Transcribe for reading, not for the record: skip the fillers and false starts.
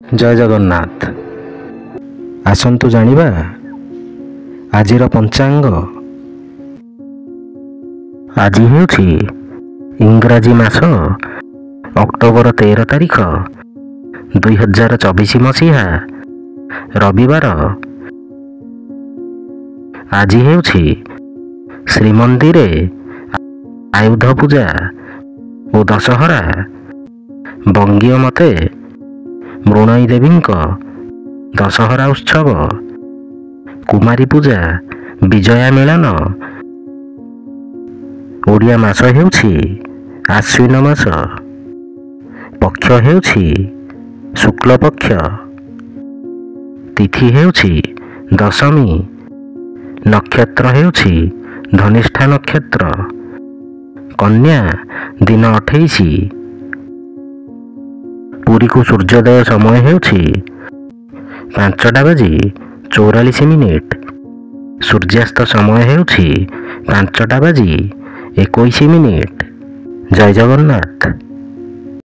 ଜୟ ଜଗନ୍ନାଥ। ଆସନ୍ତୁ ଜାଣିବା ଆଜିର ପଞ୍ଚାଙ୍ଗ। ଆଜି ହେଉଛି ଇଂରାଜୀ ମାସ ଅକ୍ଟୋବର 13 ତାରିଖ 2024 ମସିହା ରବିବାର। ଆଜି ହେଉଛି ଶ୍ରୀମନ୍ଦିରେ ଆୟୁଧ ପୂଜା ଓ ଦଶହରା। ବଙ୍ଗୀୟ ମତେ ମୃଣଇ ଦେବୀଙ୍କ ଦଶହରା ଉତ୍ସବ, କୁମାରୀ ପୂଜା, ବିଜୟା ମିଳନ। ଓଡ଼ିଆ ମାସ ହେଉଛି ଆଶ୍ୱିନ ମାସ। ପକ୍ଷ ହେଉଛି ଶୁକ୍ଳପକ୍ଷ। ତିଥି ହେଉଛି ଦଶମୀ। ନକ୍ଷତ୍ର ହେଉଛି ଧନିଷ୍ଠା ନକ୍ଷତ୍ର। କନ୍ୟା ଦିନ 28। ପୁରୀକୁ ସୂର୍ଯ୍ୟୋଦୟ ସମୟ ହେଉଛି 5:44। ସୂର୍ଯ୍ୟାସ୍ତ ସମୟ ହେଉଛି 5:21। ଜୟ ଜଗନ୍ନାଥ।